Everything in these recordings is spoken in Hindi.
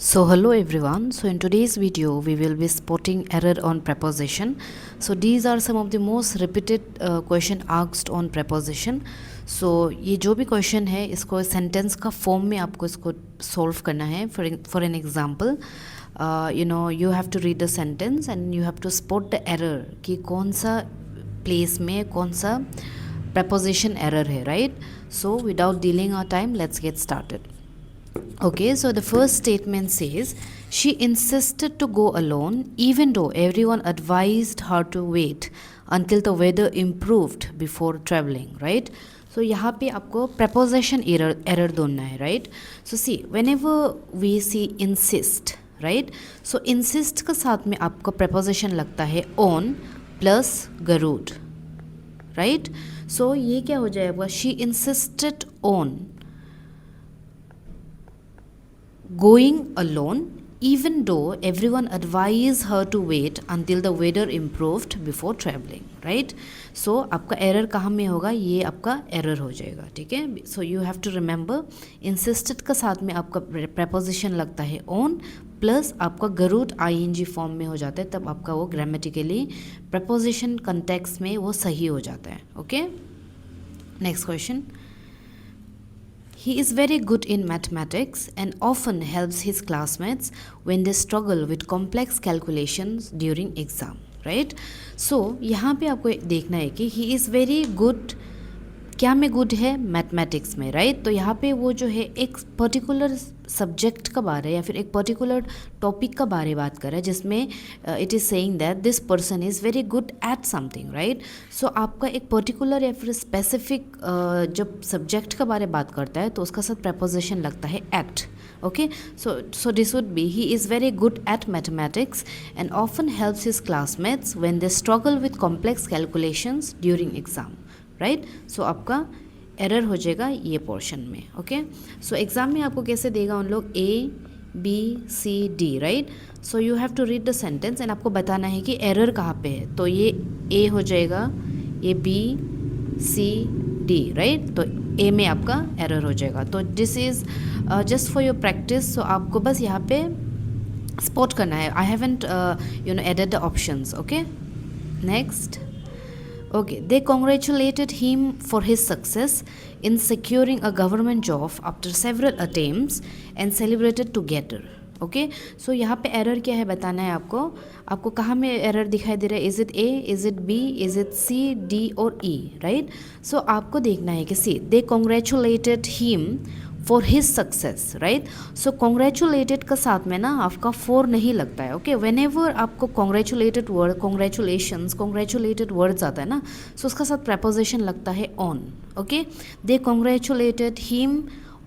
So hello everyone. So in today's video we will be spotting error on preposition. So these are some of the most repeated question asked on preposition. So ये जो भी question है इसको sentence का form में आपको इसको solve करना है. For an example, you have to read the sentence and you have to spot the error कि कौन सा place में कौन सा preposition error है, right? So without delaying our time, let's get started. Okay, so the first statement says, she insisted to go alone even though everyone advised her to wait until the weather improved before traveling, right? So यहाँ पे आपको preposition error ढूंढना है, right? So see, whenever we see insist, right? So insist के साथ में आपको preposition लगता है on plus garud, right? So ये क्या हो जाएगा? She insisted on going alone even though everyone advised her to wait until the weather improved before traveling, right? So आपका error कहाँ में होगा? ये आपका error हो जाएगा, ठीक है? So you have to remember insisted का साथ में आपका preposition लगता है on प्लस आपका गरुड ing फॉर्म में हो जाता है, तब आपका वो ग्रामेटिकली preposition context में वो सही हो जाता है. Okay, next question. He is very good in mathematics and often helps his classmates when they struggle with complex calculations during exam, right? So यहाँ पे आपको देखना है कि he is very good, क्या में गुड है? मैथमेटिक्स में, राइट? तो यहाँ पे वो जो है एक पर्टिकुलर सब्जेक्ट का बारे या फिर एक पर्टिकुलर टॉपिक का बारे बात कर रहा है जिसमें it is saying that this person is very good at something, right? So आपका एक पर्टिकुलर या फिर स्पेसिफिक जब सब्जेक्ट का बारे बात करता है तो उसका साथ प्रपोजिशन लगता है eight. Okay, so this would be, he is very good at mathematics and often helps his classmates when they struggle with complex calculations during exam, right? So आपका एरर हो जाएगा ये पोर्शन में. ओके, सो एग्ज़ाम में आपको कैसे देगा उन लोग? A, B, C, D, right? So you have to read the sentence and आपको बताना है कि एरर कहाँ पे है. तो ये A हो जाएगा, ये B, C, D, राइट? तो A में आपका एरर हो जाएगा. तो this is just for your practice. So आपको बस यहाँ पे स्पॉट करना है. I haven't added the options. Okay, next. Okay, they congratulated him for his success in securing a government job after several attempts and celebrated together. Okay, so यहाँ पे एरर क्या है बताना है आपको. आपको कहाँ में एरर दिखाई दे रहा है? Is it A, is it B, is it C, D और ई, राइट? सो आपको देखना है कि C, they congratulated him for his success, right? So congratulated का साथ में ना आपका फोर नहीं लगता है. ओके, वेन एवर आपको congratulated word, congratulations, congratulated words आता है ना, सो उसका साथ प्रपोजिशन लगता है on. Okay, they congratulated him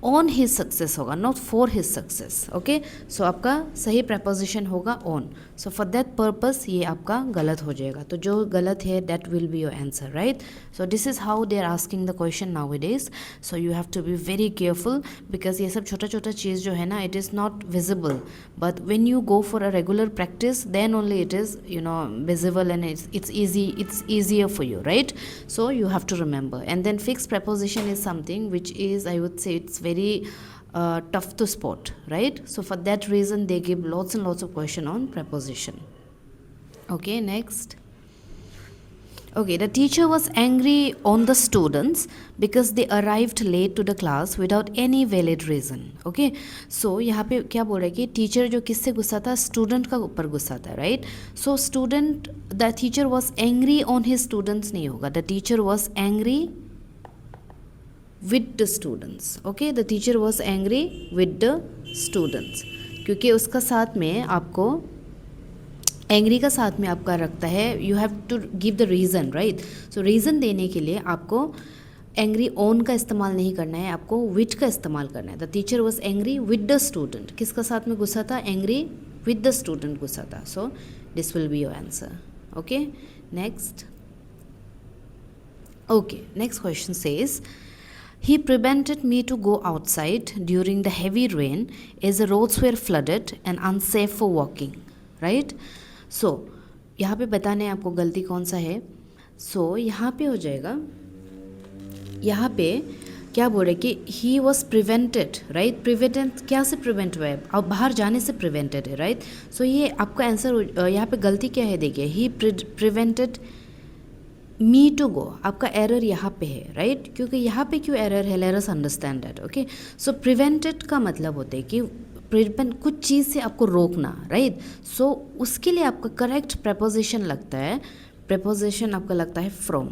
on his success होगा, not for his success. Okay, so आपका सही प्रपोजिशन होगा on. So for that purpose ये आपका गलत हो जाएगा. तो जो गलत है that will be your answer, right? So this is how they are asking the question now it is. So you have to be very careful because ये सब छोटा छोटा चीज़ जो है ना, it is not visible, but when you go for a regular practice then only it is visible and it's easier for you, right? So you have to remember. And then fixed preposition is something which is, I would say, it's very tough to spot, right? So for that reason they give lots and lots of question on preposition. Okay, next. Okay, the teacher was angry on the students because they arrived late to the class without any valid reason. Okay, so यहाँ पे क्या बोल रहा है कि टीचर जो किससे गुस्सा था? स्टूडेंट का ऊपर गुस्सा था, right? So student, the teacher was angry on his students नहीं होगा. The teacher was angry with the students. Okay, the teacher was angry with the students, क्योंकि उसका साथ में आपको एंग्री का साथ में आपका रखता है. You have to give the reason, right? So reason देने के लिए आपको एंग्री ऑन का इस्तेमाल नहीं करना है, आपको विद का इस्तेमाल करना है. The teacher was angry with the student. किसका साथ में गुस्सा था? एंग्री विद द स्टूडेंट गुस्सा था. So this will be your answer. Okay, next. Okay, next question says, he prevented me to go outside during the heavy rain as the roads were flooded and unsafe for walking, right? सो यहाँ पे बताने हैं आपको गलती कौन सा है. सो यहाँ पे हो जाएगा, यहाँ पे क्या बोल रहे कि he was prevented, right. Prevented क्या से प्रिवेंट हुआ है, अब बाहर जाने से प्रिवेंटेड है, राइट। सो ये आपका आंसर, यहाँ पे गलती क्या है देखिए, ही प्रिवेंटेड मी टू गो, आपका एरर यहाँ पे है, राइट। क्योंकि यहाँ पे क्यों एरर है, let us understand that, okay. So prevented का मतलब होता है कि प्रिवेंट कुछ चीज़ से आपको रोकना, राइट। सो उसके लिए आपका करेक्ट प्रेपोजिशन लगता है, प्रेपोजिशन आपका लगता है from,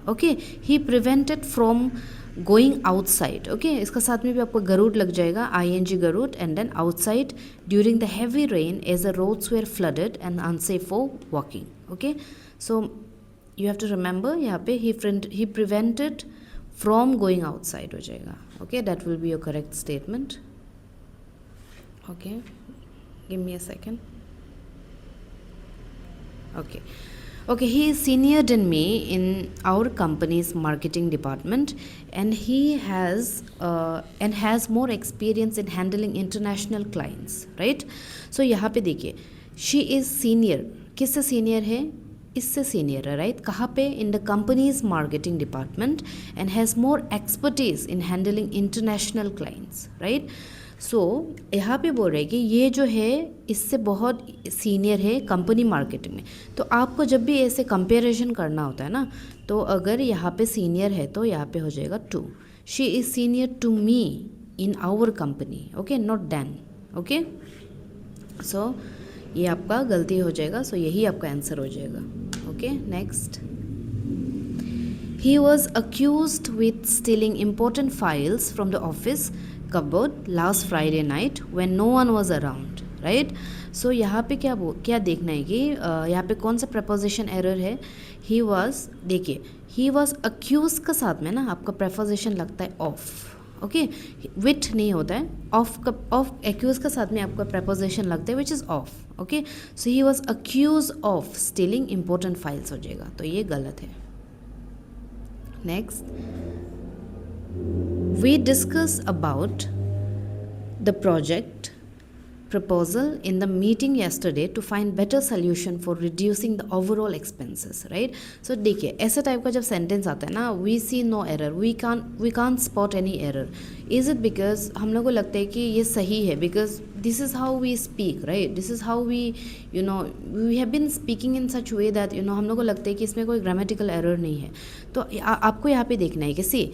okay. He prevented from going outside, okay. इसका साथ में भी आपको गरुड़ लग जाएगा, ing gerund, and then outside during the heavy rain as the roads were flooded and unsafe for walking, okay. So you have to remember यहाँ पे he prevented from going outside हो जाएगा, okay. That will be your correct statement, okay. Give me a second, okay. Okay, he is senior than me in our company's marketing department, and he has more experience in handling international clients, right? So यहाँ पे देखिए, she is senior, किससे senior है, इससे senior है, right? कहाँ पे, in the company's marketing department, and has more expertise in handling international clients, right? सो यहाँ पे बोल रहे हैं कि ये जो है इससे बहुत सीनियर है कंपनी मार्केटिंग में। तो आपको जब भी ऐसे कंपेरिजन करना होता है ना, तो अगर यहाँ पे सीनियर है तो यहाँ पे हो जाएगा to, she is senior to me in our company, okay, not then, okay. So ये आपका गलती हो जाएगा, सो यही आपका आंसर हो जाएगा, okay. Next, he was accused with stealing important files from the office cupboard last Friday night when no one was around, right. So यहाँ पे क्या देखना है कि यहाँ पे कौन सा प्रपोजिशन एरर है। ही वॉज, देखिए ही वॉज अक्यूज का साथ में ना आपका प्रपोजिशन लगता है ऑफ, ओके। विथ नहीं होता है, ऑफ एक्यूज का साथ में आपका प्रपोजिशन लगता है which is of, okay. So he was accused of stealing important files हो जाएगा, तो ये गलत है। Next, we discuss about the project proposal in the meeting yesterday to find better solution for reducing the overall expenses, right? So देखिए ऐसा टाइप का जब सेंटेंस आता है ना, we see no error, we can't spot any error. Is it because हम लोग को लगता है कि ये सही है, because this is how we speak, right? This is how we, you know, we have been speaking in such way that, you know, हम लोग को लगता है कि इसमें कोई grammatical error नहीं है। तो आपको यहाँ पे देखना है कि see,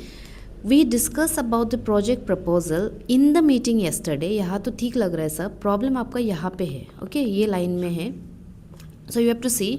We discuss about the project proposal in the meeting yesterday, यहाँ तो ठीक लग रहा है सब, प्रॉब्लम आपका यहाँ पे है, ओके, ये लाइन में है। So you have to see,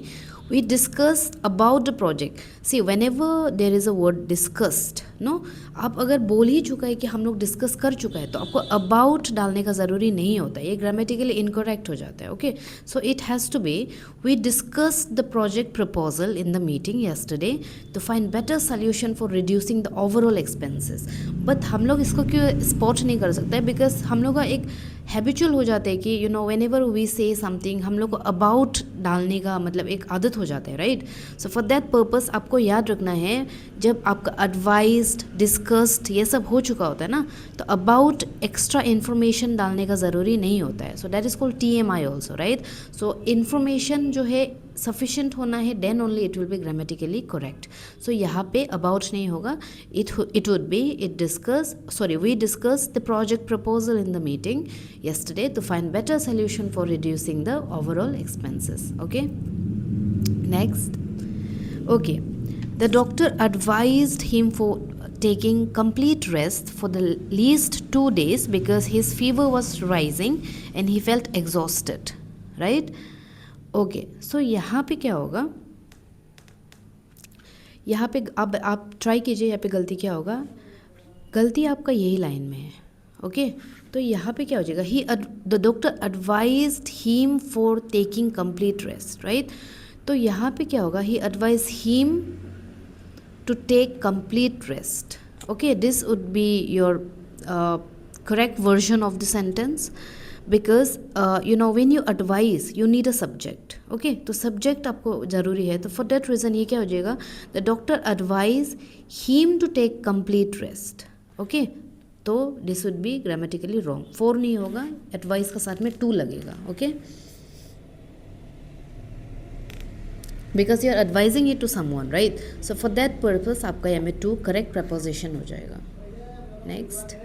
we discussed about the project. See, whenever there is a word discussed, no, आप अगर बोल ही चुका है कि हम लोग डिस्कस कर चुका है तो आपको अबाउट डालने का ज़रूरी नहीं होता है, ये ग्रामेटिकली इनकरेक्ट हो जाता है, okay. So it has to be, we discussed the project proposal in the meeting yesterday to find better solution for reducing the overall expenses. But हम लोग इसको क्यों स्पॉट नहीं कर सकते, बिकॉज हम लोग का एक हैबिचुअल हो जाता है कि you know whenever we say something हम लोग को अबाउट डालने का मतलब एक आदत हो जाता है, right. So for that purpose आपको याद रखना है, जब आपका एडवाइज्ड, डिस्कस्ड ये सब हो चुका होता है ना, तो अबाउट एक्स्ट्रा इन्फॉर्मेशन डालने का ज़रूरी नहीं होता है। So that is called TMI also, right. So information जो है सफिशेंट होना है, then only it will be grammatically correct. So यहाँ पे अबाउट नहीं होगा, it would be we discuss the project proposal in the meeting yesterday to find better solution for reducing the overall expenses, okay. Next, okay, the doctor advised him for taking complete rest for the least 2 days because his fever was rising and he felt exhausted, right? Okay, so यहाँ पे क्या होगा, यहाँ पे अब आप ट्राई कीजिए, यहाँ पे गलती क्या होगा, गलती आपका यही लाइन में है, ओके। तो यहाँ पे क्या हो जाएगा, the doctor advised him for taking complete rest, right. तो यहाँ पे क्या होगा, he advise him to take complete rest, okay. This would be your correct version of the sentence, because you know when you advise you need a subject, okay. तो सब्जेक्ट आपको ज़रूरी है, तो फॉर दैट रीज़न ये क्या हो जाएगा, the doctor advise him to take complete rest, okay. तो this would be grammatically wrong, 4 नहीं होगा, एडवाइस का साथ में 2 लगेगा, okay, because you are advising it to someone, right. So for that purpose आपका यहाँ में 2 करेक्ट प्रपोजिशन हो जाएगा। Next,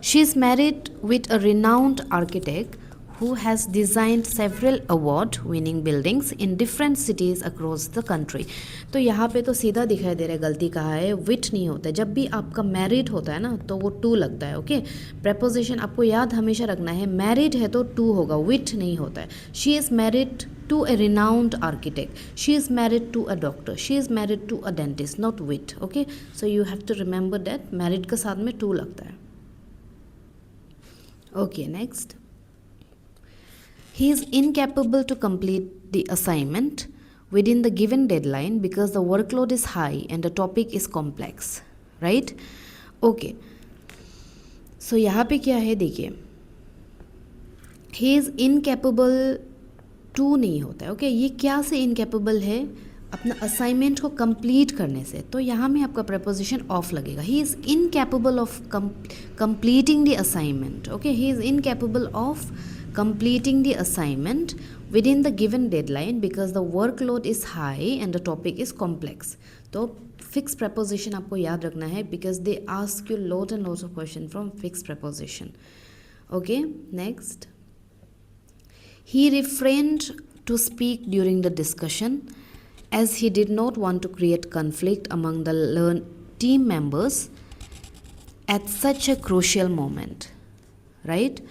she is married with a renowned architect who has designed several award winning buildings in different cities across the country। तो यहाँ पे तो सीधा दिखाई दे रहा है गलती कहाँ है, विथ नहीं होता है। जब भी आपका मैरिड होता है ना तो वो टू लगता है। ओके, प्रेपोजिशन आपको याद हमेशा रखना है, मैरिड है तो टू होगा, विथ नहीं होता है। She is married to a renowned architect, she is married to a doctor, she is married to a dentist, not with. Okay, so you have to remember that married के साथ में टू लगता है। Okay, next, he is incapable to complete the assignment within the given deadline because the workload is high and the topic is complex, right? Okay, so यहाँ पे क्या है देखिए, he is incapable to नहीं होता है। ओके, ये क्या से incapable है, अपना असाइनमेंट को कंप्लीट करने से, तो यहाँ में आपका प्रपोजिशन ऑफ लगेगा। He is incapable of completing the assignment. Okay, he is incapable of completing the assignment within the given deadline because the workload is high and the topic is complex। तो fixed preposition आपको याद रखना है because they ask you lot and lots of question from fixed preposition। Okay, next, he refrained to speak during the discussion as he did not want to create conflict among the team members at such a crucial moment, right?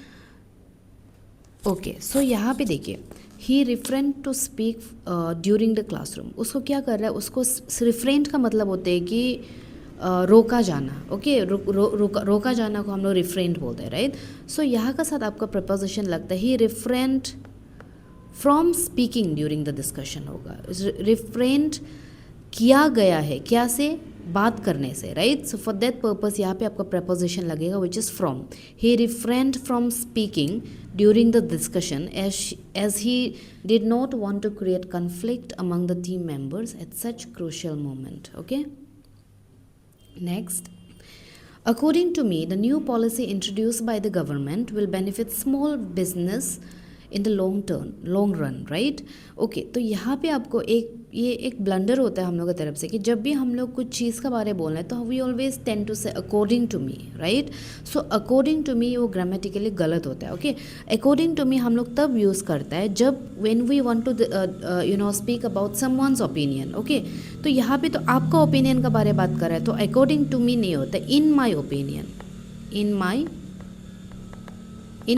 Okay, so यहाँ पे देखिए, he refrained to speak during the classroom. उसको क्या कर रहा है, उसको रिफ्रेंड का मतलब होता है कि रोका जाना। ओके, रोका जाना को हम लोग रिफ्रेंड बोलते हैं, राइट? सो यहाँ का साथ आपका प्रपोजिशन लगता है, he refrained from speaking during the discussion होगा। रिफ्रेंड किया गया है, क्या से, बात करने से, राइट? सो फॉर दैट पर्पस यहाँ पे आपका प्रपोजिशन लगेगा which is from. He refrained from speaking during the discussion as he did not want to create conflict among the team members at such crucial moment। Okay, next, according to me the new policy introduced by the government will benefit small business in the long run, right? Okay, तो यहाँ पे आपको एक ब्लंडर होता है हम लोग की तरफ से कि जब भी हम लोग कुछ चीज़ के बारे में बोल रहे हैं तो we always tend to say according to me, right? So according to me वो ग्रामेटिकली गलत होता है। ओके, अकॉर्डिंग टू मी हम लोग तब यूज़ करता है जब when we want to speak about someone's opinion. Okay, तो यहाँ पे तो आपका ओपिनियन का बारे में बात कर रहा है तो अकॉर्डिंग टू मी नहीं होता, in my opinion, in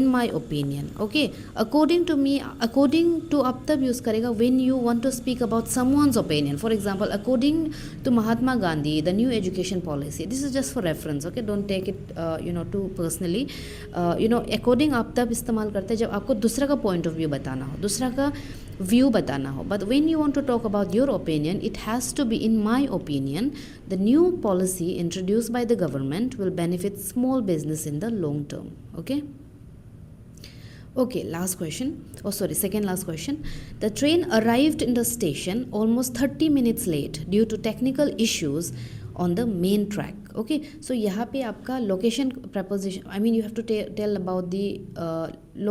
my opinion. Okay, according to me, according to आप तब यूज़ करेगा when you want to speak about someone's opinion. For example, according to Mahatma Gandhi the new education policy, this is just for reference. Okay, don't take it too personally. According आप तब इस्तेमाल करते हैं जब आपको दूसरा का पॉइंट ऑफ व्यू बताना हो, दूसरा का व्यू बताना हो। But when you want to talk about your opinion it has to be in my opinion the new policy introduced by the government will benefit small business in the long term. Okay, okay, last question, oh sorry, second last question. The train arrived in the station almost 30 minutes late due to technical issues on the main track। okay, so यहाँ पे आपका location preposition, I mean you have to tell about the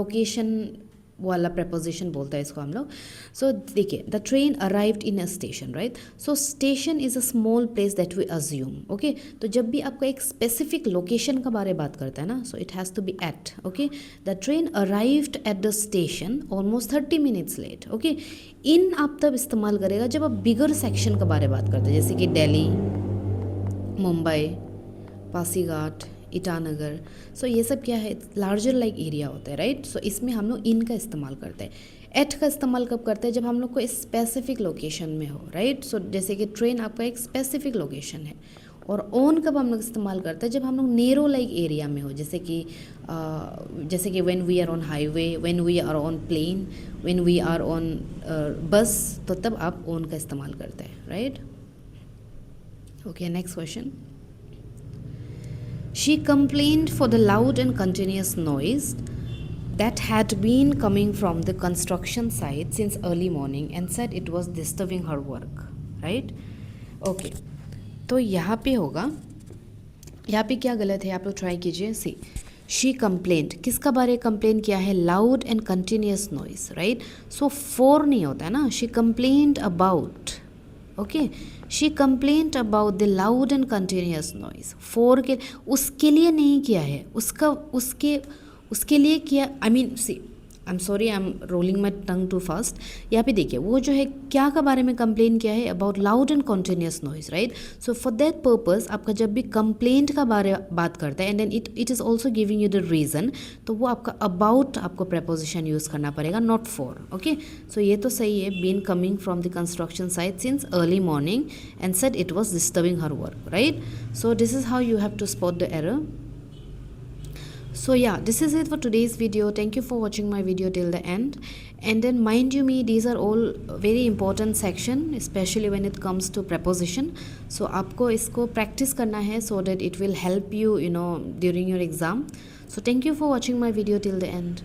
location वाला preposition बोलता है इसको हम लोग। सो देखिए, the train arrived in a station, right? So station is a small place that we assume. Okay, तो जब भी आपका एक स्पेसिफिक लोकेशन का बारे में बात करता है ना, so it has to be at. Okay, the train arrived at the station almost 30 minutes late. Okay, in आप तब इस्तेमाल करेगा जब आप बिगर सेक्शन का बारे में बात करते हैं, जैसे कि दिल्ली, मुंबई, पासीघाट, ईटानगर। सो ये सब क्या है, लार्जर लाइक एरिया होता है, राइट? सो इसमें हम लोग इन का इस्तेमाल करते हैं। एट का इस्तेमाल कब करते हैं, जब हम लोग को स्पेसिफिक लोकेशन में हो, राइट? सो जैसे कि ट्रेन आपका एक स्पेसिफिक लोकेशन है। और ऑन कब हम लोग इस्तेमाल करते हैं, जब हम लोग नेरो लाइक एरिया में हो, जैसे कि when we are on highway, when we are on plane, when we are on bus, तो तब आप ऑन का इस्तेमाल करते हैं, right? Okay, next question. She complained for the loud and continuous noise that had been coming from the construction site since early morning and said it was disturbing her work, right? Okay, तो यहाँ पे होगा, यहाँ पे क्या गलत है आप लोग ट्राई कीजिए। सी, शी कंप्लेंट, किसका बारे कंप्लेन किया है, loud and continuous noise, right? So for नहीं होता है ना, she complained about, okay, she complained about the loud and continuous noise. For के उसके लिए नहीं किया है, उसके लिए किया, I mean see, I am sorry, I am rolling my tongue too fast. यहाँ पे देखिए वो जो है क्या का बारे में कंप्लेन किया है, about loud and continuous noise, right. So for that purpose आपका जब भी कंप्लेंट का बात करता है and then it is also giving you the reason, तो वो आपका अबाउट आपको प्रपोजिशन यूज़ करना पड़ेगा, नॉट फॉर। ओके, सो ये तो सही है, been coming from the construction site since early morning and said it was disturbing her work, right. So this is how you have to spot the error. So yeah, this is it for today's video. Thank you for watching my video till the end. And then mind you me, these are all very important section, especially when it comes to preposition. So आपको इसको practice करना है so that it will help you, during your exam. So thank you for watching my video till the end.